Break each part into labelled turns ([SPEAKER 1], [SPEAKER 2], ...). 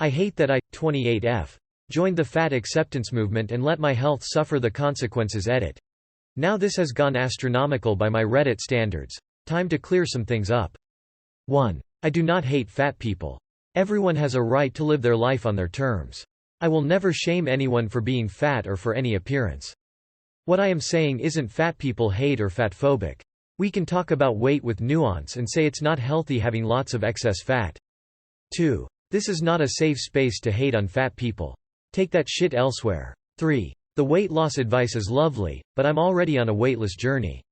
[SPEAKER 1] I hate that I, 28F, joined the fat acceptance movement and let my health suffer the consequences. Edit. Now this has gone astronomical by my Reddit standards. Time to clear some things up. 1. I do not hate fat people. Everyone has a right to live their life on their terms. I will never shame anyone for being fat or for any appearance. What I am saying isn't fat people hate or fatphobic. We can talk about weight with nuance and say it's not healthy having lots of excess fat. 2. This is not a safe space to hate on fat people. Take that shit elsewhere. 3. The weight loss advice is lovely, but I'm already on a weightless journey.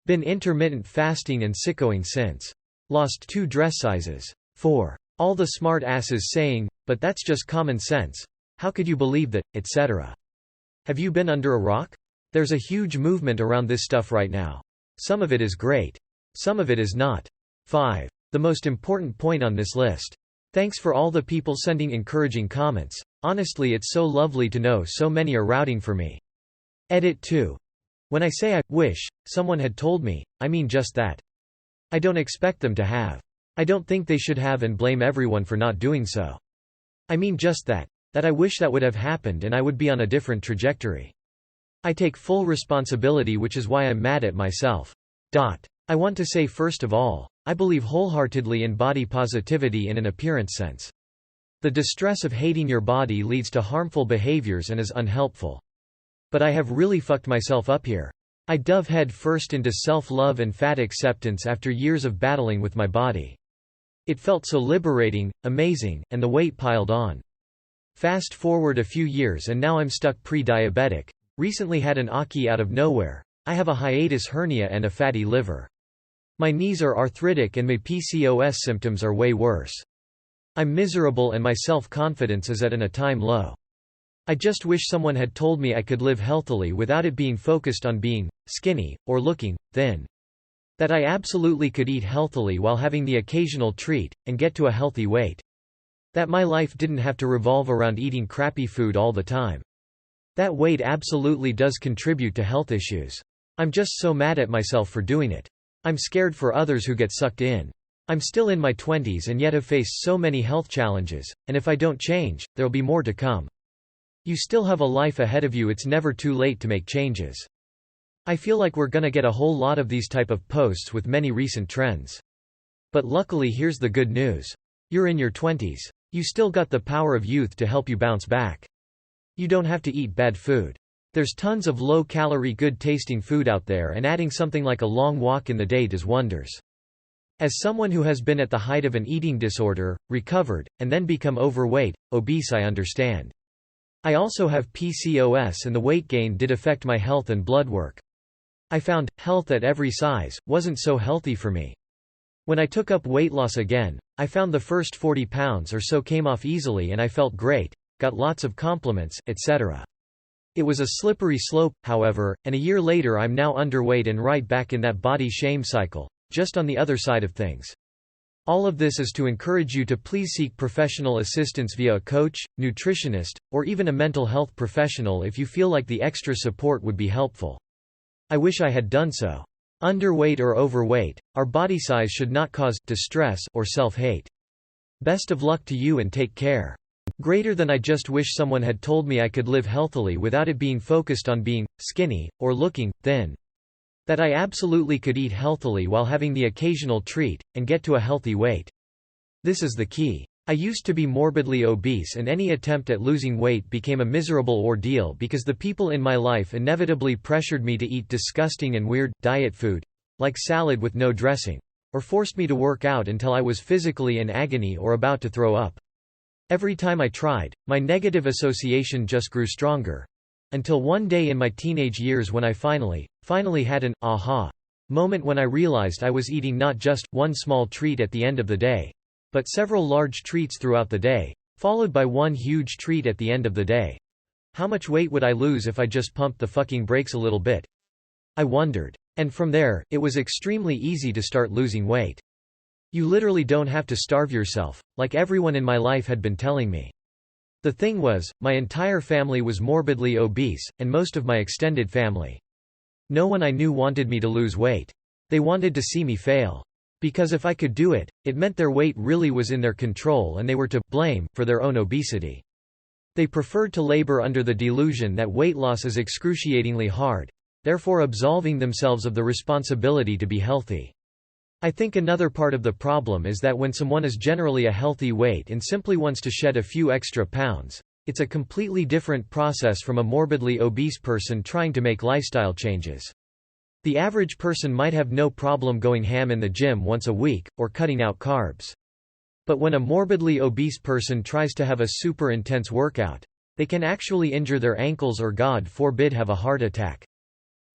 [SPEAKER 1] Been intermittent fasting and sickoing since. Lost 2 dress sizes. 4. All the smart asses saying, but that's just common sense. How could you believe that, etc. Have you been under a rock? There's a huge movement around this stuff right now. Some of it is great. Some of it is not. 5. The most important point on this list. Thanks for all the people sending encouraging comments. Honestly, it's so lovely to know so many are rooting for me. Edit 2. When I say I wish someone had told me, I mean just that. I don't expect them to have. I don't think they should have and blame everyone for not doing so. I mean just that. That I wish that would have happened and I would be on a different trajectory. I take full responsibility, which is why I'm mad at myself. I want to say first of all, I believe wholeheartedly in body positivity in an appearance sense. The distress of hating your body leads to harmful behaviors and is unhelpful. But I have really fucked myself up here. I dove head first into self-love and fat acceptance after years of battling with my body. It felt so liberating, amazing, and the weight piled on. Fast forward a few years and now I'm stuck pre-diabetic, recently had an Aki out of nowhere, I have a hiatus hernia and a fatty liver. My knees are arthritic and my PCOS symptoms are way worse. I'm miserable and my self-confidence is at an all-time low. I just wish someone had told me I could live healthily without it being focused on being skinny or looking thin. That I absolutely could eat healthily while having the occasional treat and get to a healthy weight. That my life didn't have to revolve around eating crappy food all the time. That weight absolutely does contribute to health issues. I'm just so mad at myself for doing it. I'm scared for others who get sucked in. I'm still in my 20s and yet have faced so many health challenges, and if I don't change, there'll be more to come. You still have a life ahead of you, it's never too late to make changes. I feel like we're gonna get a whole lot of these type of posts with many recent trends. But luckily here's the good news. You're in your 20s. You still got the power of youth to help you bounce back. You don't have to eat bad food. There's tons of low-calorie good-tasting food out there and adding something like a long walk in the day does wonders. As someone who has been at the height of an eating disorder, recovered, and then become overweight, obese, I understand. I also have PCOS and the weight gain did affect my health and blood work. I found, health at every size, wasn't so healthy for me. When I took up weight loss again, I found the first 40 pounds or so came off easily and I felt great, got lots of compliments, etc. It was a slippery slope, however, and a year later I'm now underweight and right back in that body shame cycle, just on the other side of things. All of this is to encourage you to please seek professional assistance via a coach, nutritionist, or even a mental health professional if you feel like the extra support would be helpful. I wish I had done so. Underweight or overweight, our body size should not cause distress or self-hate. Best of luck to you and take care. Greater than I just wish someone had told me I could live healthily without it being focused on being skinny or looking thin. That I absolutely could eat healthily while having the occasional treat and get to a healthy weight. This is the key. I used to be morbidly obese and any attempt at losing weight became a miserable ordeal because the people in my life inevitably pressured me to eat disgusting and weird, diet food, like salad with no dressing, or forced me to work out until I was physically in agony or about to throw up. Every time I tried, my negative association just grew stronger. Until one day in my teenage years when I finally had an aha moment when I realized I was eating not just one small treat at the end of the day, but several large treats throughout the day, followed by one huge treat at the end of the day. How much weight would I lose if I just pumped the fucking brakes a little bit? I wondered. And from there, it was extremely easy to start losing weight. You literally don't have to starve yourself, like everyone in my life had been telling me. The thing was, my entire family was morbidly obese, and most of my extended family. No one I knew wanted me to lose weight. They wanted to see me fail. Because if I could do it, it meant their weight really was in their control and they were to blame for their own obesity. They preferred to labor under the delusion that weight loss is excruciatingly hard, therefore absolving themselves of the responsibility to be healthy. I think another part of the problem is that when someone is generally a healthy weight and simply wants to shed a few extra pounds, it's a completely different process from a morbidly obese person trying to make lifestyle changes. The average person might have no problem going ham in the gym once a week, or cutting out carbs. But when a morbidly obese person tries to have a super intense workout, they can actually injure their ankles or God forbid have a heart attack.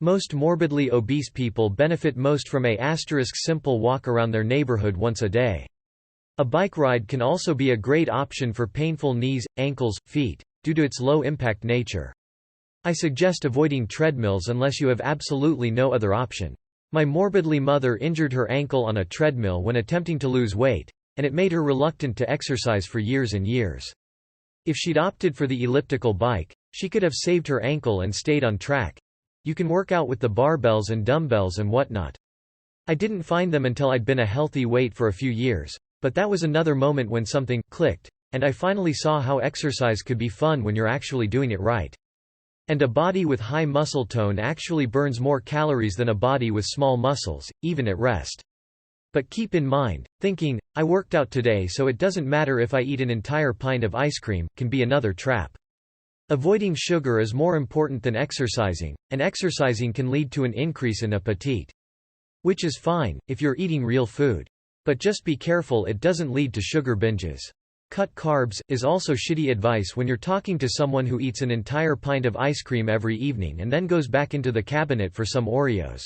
[SPEAKER 1] Most morbidly obese people benefit most from a simple walk around their neighborhood once a day. A bike ride can also be a great option for painful knees, ankles, feet, due to its low-impact nature. I suggest avoiding treadmills unless you have absolutely no other option. My morbidly mother injured her ankle on a treadmill when attempting to lose weight, and it made her reluctant to exercise for years and years. If she'd opted for the elliptical bike, she could have saved her ankle and stayed on track. You can work out with the barbells and dumbbells and whatnot. I didn't find them until I'd been a healthy weight for a few years, but that was another moment when something clicked, and I finally saw how exercise could be fun when you're actually doing it right. And a body with high muscle tone actually burns more calories than a body with small muscles, even at rest. But keep in mind, thinking, I worked out today so it doesn't matter if I eat an entire pint of ice cream, can be another trap. Avoiding sugar is more important than exercising, and exercising can lead to an increase in appetite. Which is fine, if you're eating real food. But just be careful it doesn't lead to sugar binges. Cut carbs is also shitty advice when you're talking to someone who eats an entire pint of ice cream every evening and then goes back into the cabinet for some Oreos.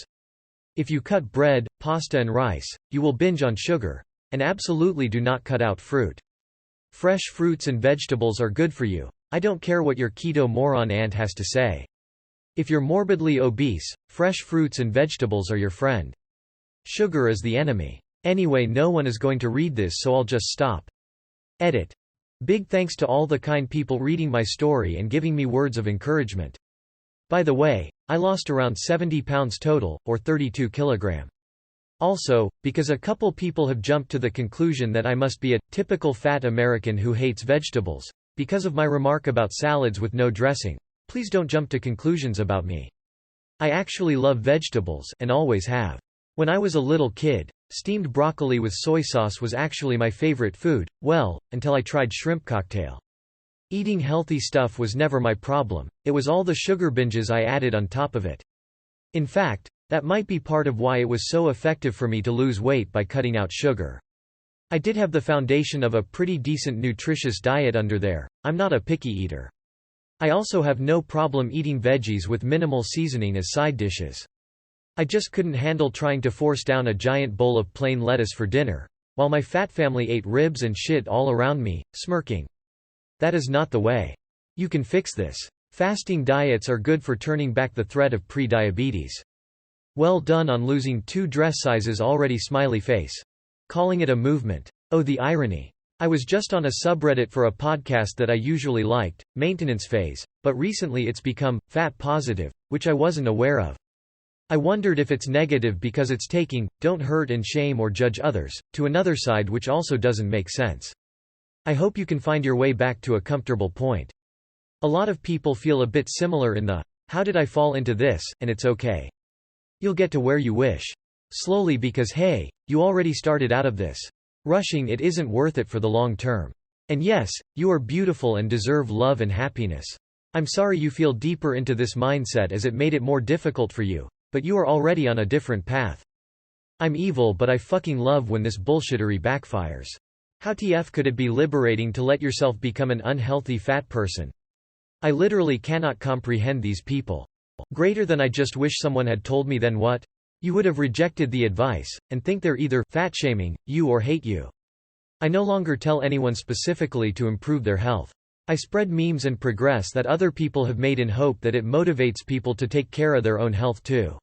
[SPEAKER 1] If you cut bread, pasta and rice, you will binge on sugar. And absolutely do not cut out fruit. Fresh fruits and vegetables are good for you. I don't care what your keto moron aunt has to say. If you're morbidly obese, fresh fruits and vegetables are your friend. Sugar is the enemy. Anyway, no one is going to read this, so I'll just stop. Edit. Big thanks to all the kind people reading my story and giving me words of encouragement. By the way, I lost around 70 pounds total, or 32 kilograms. Also, because a couple people have jumped to the conclusion that I must be a typical fat American who hates vegetables, because of my remark about salads with no dressing, please don't jump to conclusions about me. I actually love vegetables and always have. When I was a little kid, steamed broccoli with soy sauce was actually my favorite food, well, until I tried shrimp cocktail. Eating healthy stuff was never my problem, it was all the sugar binges I added on top of it. In fact, that might be part of why it was so effective for me to lose weight by cutting out sugar. I did have the foundation of a pretty decent nutritious diet under there. I'm not a picky eater. I also have no problem eating veggies with minimal seasoning as side dishes. I just couldn't handle trying to force down a giant bowl of plain lettuce for dinner, while my fat family ate ribs and shit all around me, smirking. That is not the way. You can fix this. Fasting diets are good for turning back the threat of pre-diabetes. Well done on losing 2 dress sizes already, smiley face. Calling it a movement. Oh, the irony. I was just on a subreddit for a podcast that I usually liked, Maintenance Phase, but recently it's become fat positive, which I wasn't aware of. I wondered if it's negative because it's taking, don't hurt and shame or judge others, to another side which also doesn't make sense. I hope you can find your way back to a comfortable point. A lot of people feel a bit similar in the, how did I fall into this, and it's okay. You'll get to where you wish. Slowly, because hey, you already started out of this. Rushing it isn't worth it for the long term. And yes, you are beautiful and deserve love and happiness. I'm sorry you feel deeper into this mindset as it made it more difficult for you, but you are already on a different path. I'm evil, but I fucking love when this bullshittery backfires. How TF could it be liberating to let yourself become an unhealthy fat person? I literally cannot comprehend these people. Greater than I just wish someone had told me, then what? You would have rejected the advice, and think they're either fat-shaming you or hate you. I no longer tell anyone specifically to improve their health. I spread memes and progress that other people have made in hope that it motivates people to take care of their own health too.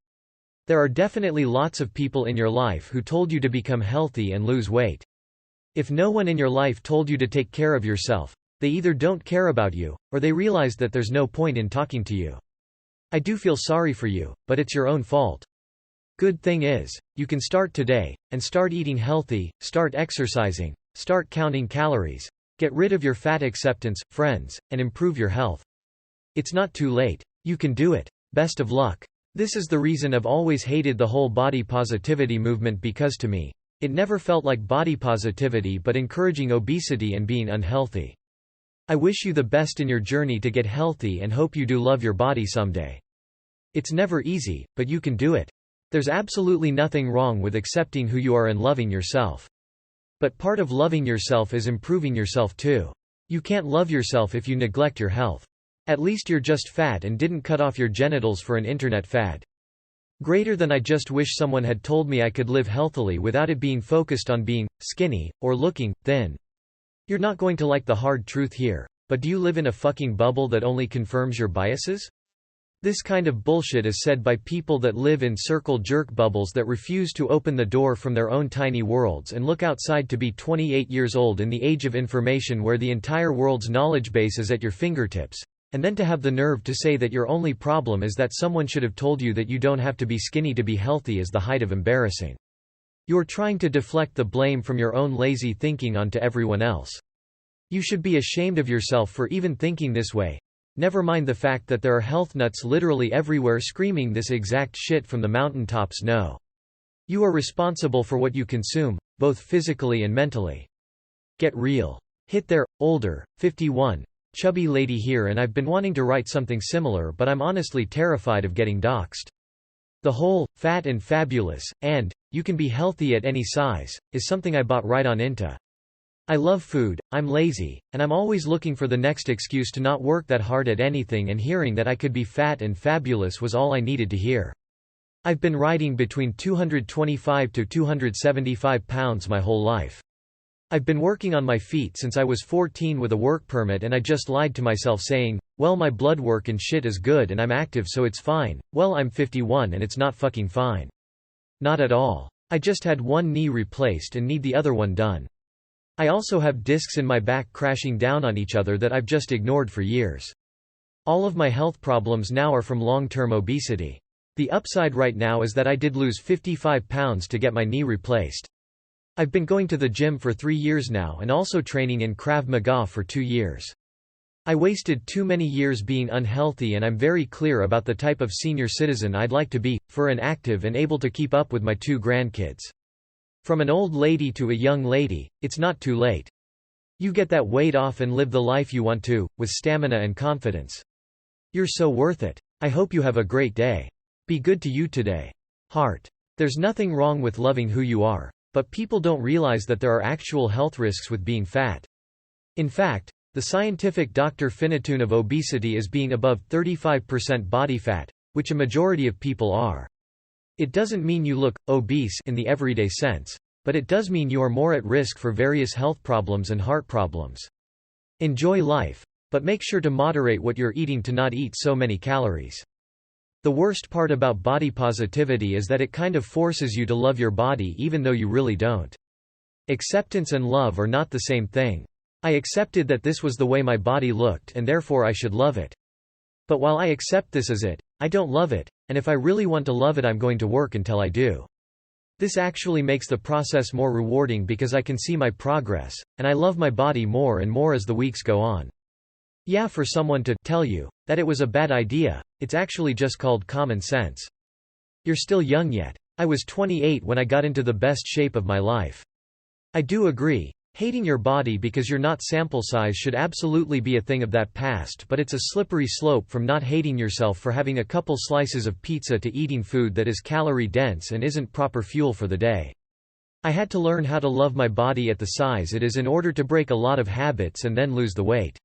[SPEAKER 1] There are definitely lots of people in your life who told you to become healthy and lose weight. If no one in your life told you to take care of yourself, they either don't care about you, or they realized that there's no point in talking to you. I do feel sorry for you, but it's your own fault. Good thing is, you can start today, and start eating healthy, start exercising, start counting calories, get rid of your fat acceptance, friends, and improve your health. It's not too late. You can do it. Best of luck. This is the reason I've always hated the whole body positivity movement, because to me, it never felt like body positivity but encouraging obesity and being unhealthy. I wish you the best in your journey to get healthy and hope you do love your body someday. It's never easy, but you can do it. There's absolutely nothing wrong with accepting who you are and loving yourself. But part of loving yourself is improving yourself too. You can't love yourself if you neglect your health. At least you're just fat and didn't cut off your genitals for an internet fad. Greater than I just wish someone had told me I could live healthily without it being focused on being skinny or looking thin. You're not going to like the hard truth here, but do you live in a fucking bubble that only confirms your biases? This kind of bullshit is said by people that live in circle jerk bubbles that refuse to open the door from their own tiny worlds and look outside to be 28 years old in the age of information where the entire world's knowledge base is at your fingertips, and then to have the nerve to say that your only problem is that someone should have told you that you don't have to be skinny to be healthy is the height of embarrassing. You're trying to deflect the blame from your own lazy thinking onto everyone else. You should be ashamed of yourself for even thinking this way. Never mind the fact that there are health nuts literally everywhere screaming this exact shit from the mountaintops. No. You are responsible for what you consume, both physically and mentally. Get real. Hit there, older, 51, chubby lady here, and I've been wanting to write something similar, but I'm honestly terrified of getting doxxed. The whole, fat and fabulous, and, you can be healthy at any size, is something I bought right on into. I love food, I'm lazy, and I'm always looking for the next excuse to not work that hard at anything, and hearing that I could be fat and fabulous was all I needed to hear. I've been riding between 225 to 275 pounds my whole life. I've been working on my feet since I was 14 with a work permit, and I just lied to myself saying, well, my blood work and shit is good and I'm active so it's fine. Well, I'm 51 and it's not fucking fine. Not at all. I just had one knee replaced and need the other one done. I also have discs in my back crashing down on each other that I've just ignored for years. All of my health problems now are from long-term obesity. The upside right now is that I did lose 55 pounds to get my knee replaced. I've been going to the gym for 3 years now and also training in Krav Maga for 2 years. I wasted too many years being unhealthy, and I'm very clear about the type of senior citizen I'd like to be, for and active and able to keep up with my 2 grandkids. From an old lady to a young lady, it's not too late. You get that weight off and live the life you want to, with stamina and confidence. You're so worth it. I hope you have a great day. Be good to you today. Heart. There's nothing wrong with loving who you are, but people don't realize that there are actual health risks with being fat. In fact, the scientific Dr. Finitude of obesity is being above 35% body fat, which a majority of people are. It doesn't mean you look obese in the everyday sense, but it does mean you are more at risk for various health problems and heart problems. Enjoy life, but make sure to moderate what you're eating to not eat so many calories. The worst part about body positivity is that it kind of forces you to love your body even though you really don't. Acceptance and love are not the same thing. I accepted that this was the way my body looked and therefore I should love it. But while I accept this as it, I don't love it, and if I really want to love it I'm going to work until I do. This actually makes the process more rewarding because I can see my progress, and I love my body more and more as the weeks go on. Yeah, for someone to tell you that it was a bad idea, it's actually just called common sense. You're still young yet. I was 28 when I got into the best shape of my life. I do agree. Hating your body because you're not sample size should absolutely be a thing of that past, but it's a slippery slope from not hating yourself for having a couple slices of pizza to eating food that is calorie dense and isn't proper fuel for the day. I had to learn how to love my body at the size it is in order to break a lot of habits and then lose the weight.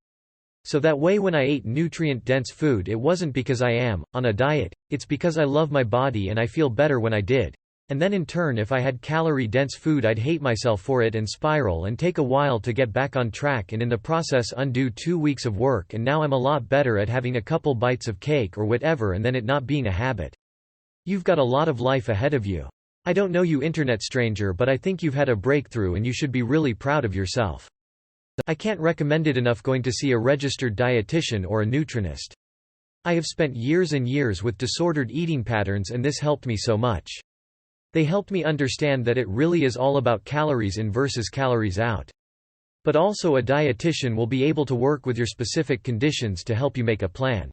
[SPEAKER 1] So that way when I ate nutrient-dense food it wasn't because I am on a diet, it's because I love my body and I feel better when I did. And then in turn if I had calorie-dense food I'd hate myself for it and spiral and take a while to get back on track and in the process undo 2 weeks of work, and now I'm a lot better at having a couple bites of cake or whatever and then it not being a habit. You've got a lot of life ahead of you. I don't know you internet stranger, but I think you've had a breakthrough and you should be really proud of yourself. I can't recommend it enough going to see a registered dietitian or a nutrinist. I have spent years and years with disordered eating patterns and this helped me so much. They helped me understand that it really is all about calories in versus calories out. But also a dietitian will be able to work with your specific conditions to help you make a plan.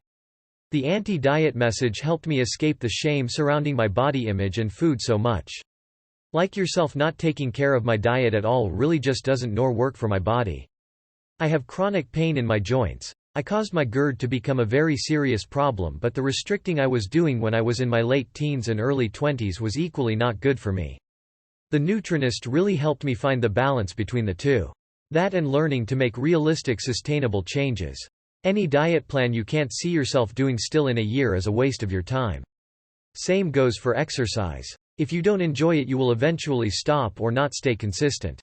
[SPEAKER 1] The anti-diet message helped me escape the shame surrounding my body image and food so much. Like yourself, not taking care of my diet at all really just doesn't nor work for my body. I have chronic pain in my joints. I caused my GERD to become a very serious problem, but the restricting I was doing when I was in my late teens and early 20s was equally not good for me. The Nutrinist really helped me find the balance between the two. That and learning to make realistic, sustainable changes. Any diet plan you can't see yourself doing still in a year is a waste of your time. Same goes for exercise. If you don't enjoy it, you will eventually stop or not stay consistent.